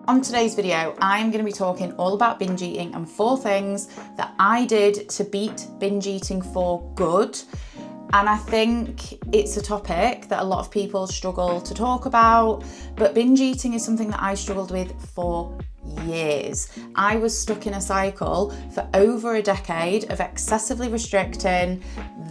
On today's video, I'm going to be talking all about binge eating and 4 things that I did to beat binge eating for good. And I think it's a topic that a lot of people struggle to talk about, but binge eating is something that I struggled with for years. I was stuck in a cycle for over a decade of excessively restricting,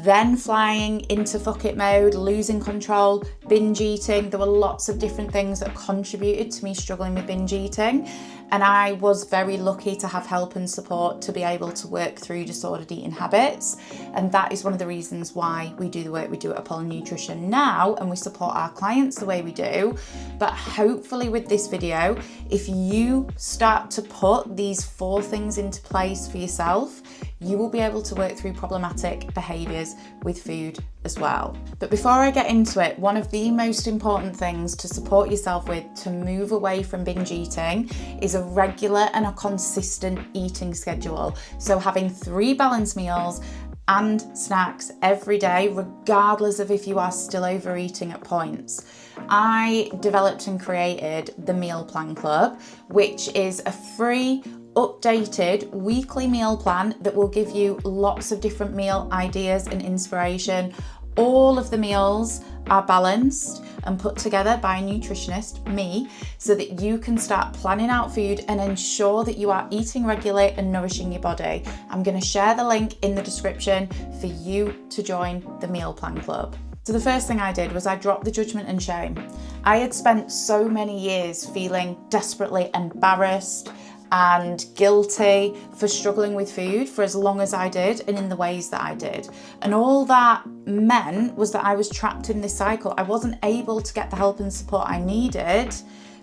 then flying into fuck it mode, losing control, binge eating. There were lots of different things that contributed to me struggling with binge eating. And I was very lucky to have help and support to be able to work through disordered eating habits. And that is one of the reasons why we do the work we do at Apollo Nutrition now, and we support our clients the way we do. But hopefully with this video, if you start to put these 4 things into place for yourself, you will be able to work through problematic behaviours with food as well. But before I get into it, one of the most important things to support yourself with to move away from binge eating is a regular and a consistent eating schedule. So having 3 balanced meals and snacks every day, regardless of if you are still overeating at points. I developed and created the Meal Plan Club, which is a free updated weekly meal plan that will give you lots of different meal ideas and inspiration. All of the meals are balanced and put together by a nutritionist, me, so that you can start planning out food and ensure that you are eating regularly and nourishing your body. I'm going to share the link in the description for you to join the Meal Plan Club. So the first thing I did was I dropped the judgment and shame. I had spent so many years feeling desperately embarrassed and guilty for struggling with food for as long as I did and in the ways that I did. And all that meant was that I was trapped in this cycle. I wasn't able to get the help and support I needed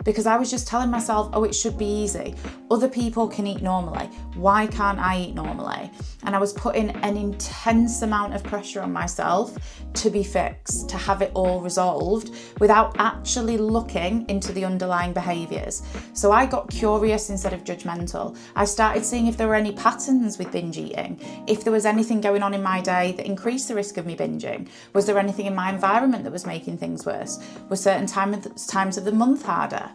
because I was just telling myself, oh, it should be easy. Other people can eat normally. Why can't I eat normally? And I was putting an intense amount of pressure on myself to be fixed, to have it all resolved without actually looking into the underlying behaviours. So I got curious instead of judgmental. I started seeing if there were any patterns with binge eating, if there was anything going on in my day that increased the risk of me binging. Was there anything in my environment that was making things worse? Were certain times of the month harder?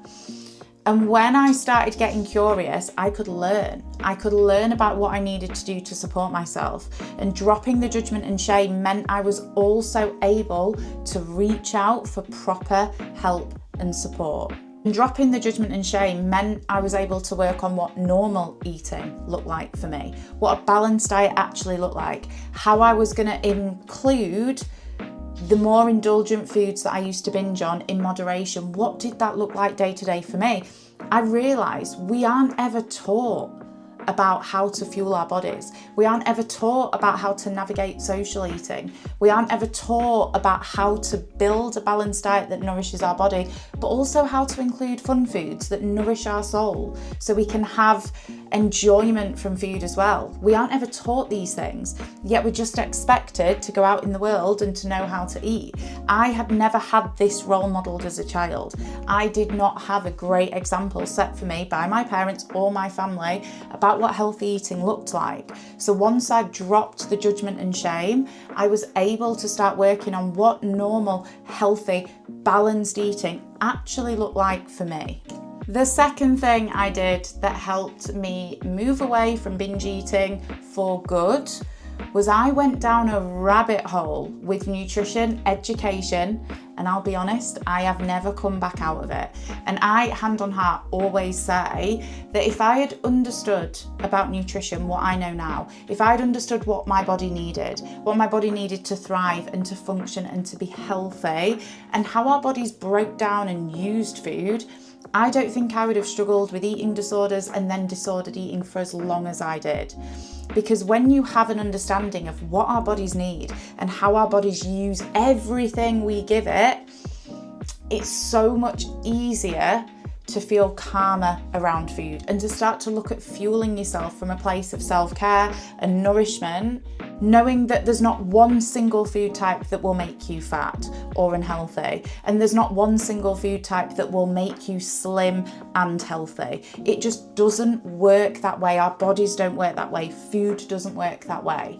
And when I started getting curious, I could learn. I could learn about what I needed to do to support myself. And dropping the judgment and shame meant I was also able to reach out for proper help and support. And dropping the judgment and shame meant I was able to work on what normal eating looked like for me, what a balanced diet actually looked like, how I was going to include the more indulgent foods that I used to binge on in moderation. What did that look like day to day for me? I realised we aren't ever taught about how to fuel our bodies. We aren't ever taught about how to navigate social eating. We aren't ever taught about how to build a balanced diet that nourishes our body, but also how to include fun foods that nourish our soul so we can have enjoyment from food as well. We aren't ever taught these things, yet we're just expected to go out in the world and to know how to eat. I had never had this role modelled as a child. I did not have a great example set for me by my parents or my family about what healthy eating looked like. So once I dropped the judgment and shame, I was able to start working on what normal, healthy, balanced eating actually looked like for me. The second thing I did that helped me move away from binge eating for good was I went down a rabbit hole with nutrition education, and I'll be honest, I have never come back out of it. And I, hand on heart, always say that if I had understood about nutrition what I know now, if I'd understood what my body needed to thrive and to function and to be healthy, and how our bodies broke down and used food, I don't think I would have struggled with eating disorders and then disordered eating for as long as I did. Because when you have an understanding of what our bodies need and how our bodies use everything we give it, it's so much easier to feel calmer around food and to start to look at fueling yourself from a place of self-care and nourishment, knowing that there's not one single food type that will make you fat or unhealthy, and there's not one single food type that will make you slim and healthy. It just doesn't work that way. Our bodies don't work that way. Food doesn't work that way.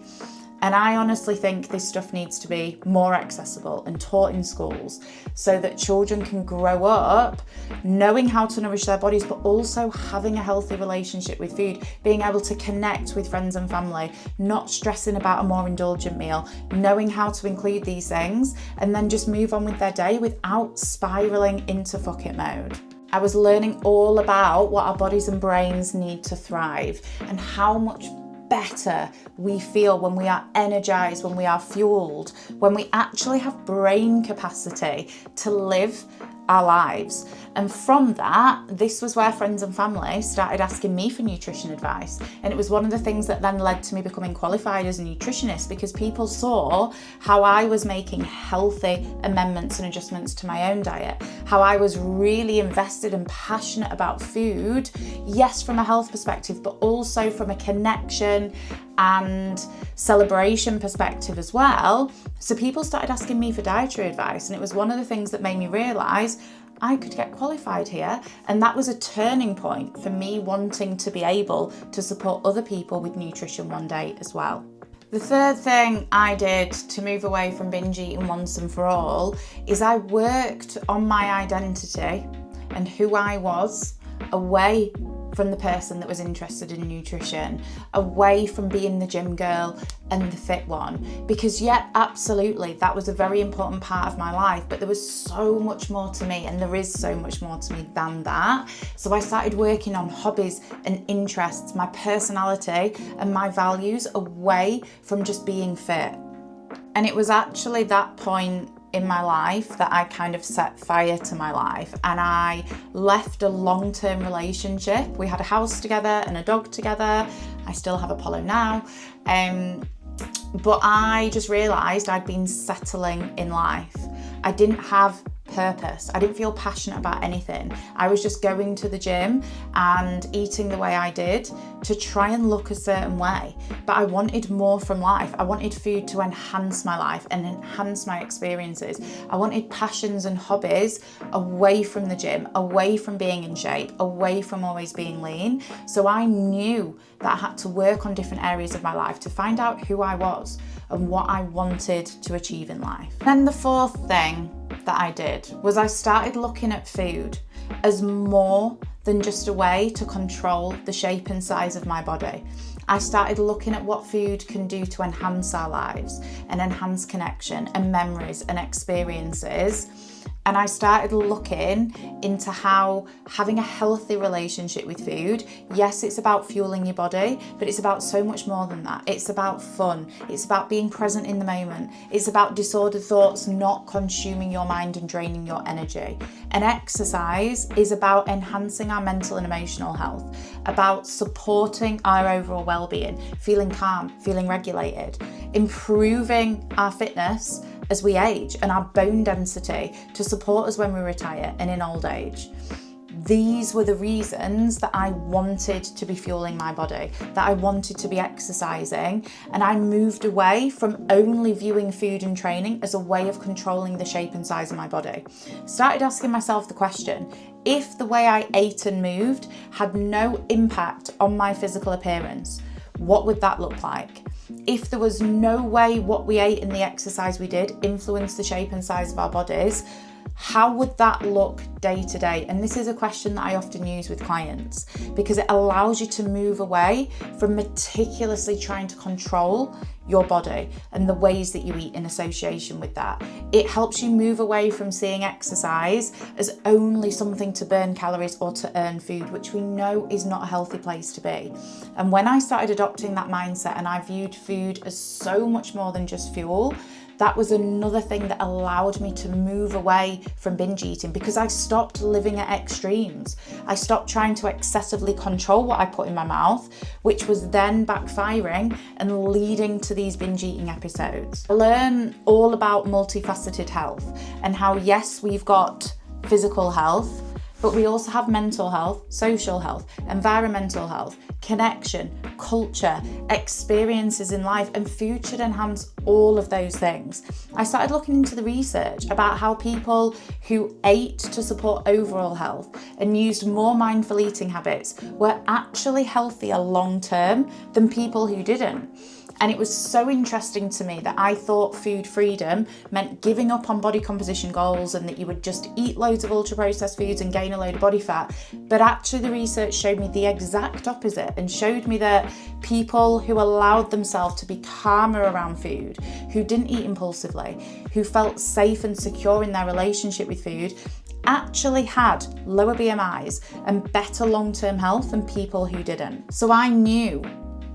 And I honestly think this stuff needs to be more accessible and taught in schools so that children can grow up knowing how to nourish their bodies, but also having a healthy relationship with food, being able to connect with friends and family, not stressing about a more indulgent meal, knowing how to include these things, and then just move on with their day without spiraling into fuck it mode. I was learning all about what our bodies and brains need to thrive and how much better we feel when we are energized, when we are fueled, when we actually have brain capacity to live our lives. And from that, this was where friends and family started asking me for nutrition advice. And it was one of the things that then led to me becoming qualified as a nutritionist, because people saw how I was making healthy amendments and adjustments to my own diet, how I was really invested and passionate about food, yes, from a health perspective, but also from a connection and celebration perspective as well. So people started asking me for dietary advice, and it was one of the things that made me realise I could get qualified here. And that was a turning point for me wanting to be able to support other people with nutrition one day as well. The third thing I did to move away from binge eating once and for all is I worked on my identity and who I was away from the person that was interested in nutrition, away from being the gym girl and the fit one. Because absolutely, that was a very important part of my life, but there was so much more to me, and there is so much more to me than that. So I started working on hobbies and interests, my personality and my values away from just being fit. And it was actually that point in my life that I kind of set fire to my life, and I left a long-term relationship. We had a house together and a dog together. I still have Apollo now. But I just realised I'd been settling in life. I didn't have purpose. I didn't feel passionate about anything. I was just going to the gym and eating the way I did to try and look a certain way. But I wanted more from life. I wanted food to enhance my life and enhance my experiences. I wanted passions and hobbies away from the gym, away from being in shape, away from always being lean. So I knew that I had to work on different areas of my life to find out who I was and what I wanted to achieve in life. Then the fourth thing that I did was I started looking at food as more than just a way to control the shape and size of my body. I started looking at what food can do to enhance our lives and enhance connection and memories and experiences. And I started looking into how having a healthy relationship with food, yes, it's about fueling your body, but it's about so much more than that. It's about fun. It's about being present in the moment. It's about disordered thoughts not consuming your mind and draining your energy. And exercise is about enhancing our mental and emotional health, about supporting our overall well-being, feeling calm, feeling regulated, improving our fitness as we age and our bone density to support us when we retire and in old age. These were the reasons that I wanted to be fueling my body, that I wanted to be exercising, and I moved away from only viewing food and training as a way of controlling the shape and size of my body. Started asking myself the question, if the way I ate and moved had no impact on my physical appearance, what would that look like? If there was no way what we ate and the exercise we did influenced the shape and size of our bodies, how would that look day to day? And this is a question that I often use with clients because it allows you to move away from meticulously trying to control your body and the ways that you eat in association with that. It helps you move away from seeing exercise as only something to burn calories or to earn food, which we know is not a healthy place to be. And when I started adopting that mindset and I viewed food as so much more than just fuel, that was another thing that allowed me to move away from binge eating because I stopped living at extremes. I stopped trying to excessively control what I put in my mouth, which was then backfiring and leading to these binge eating episodes. I learned all about multifaceted health and how, yes, we've got physical health, but we also have mental health, social health, environmental health, connection, culture, experiences in life, and food should enhance all of those things. I started looking into the research about how people who ate to support overall health and used more mindful eating habits were actually healthier long term than people who didn't. And it was so interesting to me that I thought food freedom meant giving up on body composition goals and that you would just eat loads of ultra processed foods and gain a load of body fat. But actually the research showed me the exact opposite and showed me that people who allowed themselves to be calmer around food, who didn't eat impulsively, who felt safe and secure in their relationship with food, actually had lower BMIs and better long-term health than people who didn't. So I knew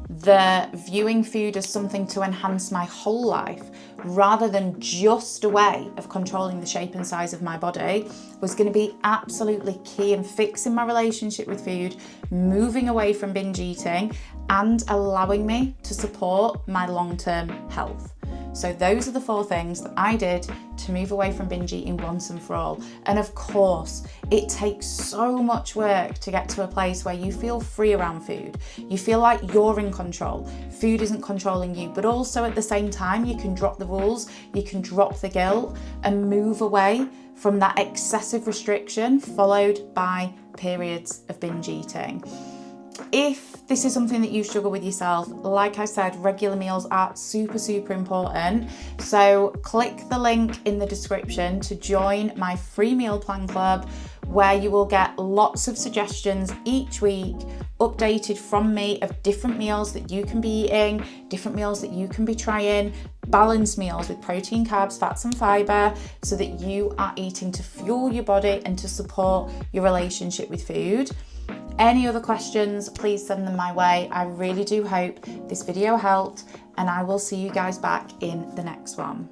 that viewing food as something to enhance my whole life rather than just a way of controlling the shape and size of my body was going to be absolutely key in fixing my relationship with food, moving away from binge eating, and allowing me to support my long-term health. So those are the 4 things that I did to move away from binge eating once and for all. And of course, it takes so much work to get to a place where you feel free around food. You feel like you're in control. Food isn't controlling you, but also at the same time, you can drop the rules, you can drop the guilt and move away from that excessive restriction followed by periods of binge eating. If this is something that you struggle with yourself, like I said, regular meals are super, super important. So click the link in the description to join my free meal plan club, where you will get lots of suggestions each week, updated from me, of different meals that you can be eating, different meals that you can be trying, balanced meals with protein, carbs, fats and fibre, so that you are eating to fuel your body and to support your relationship with food. Any other questions, please send them my way. I really do hope this video helped, and I will see you guys back in the next one.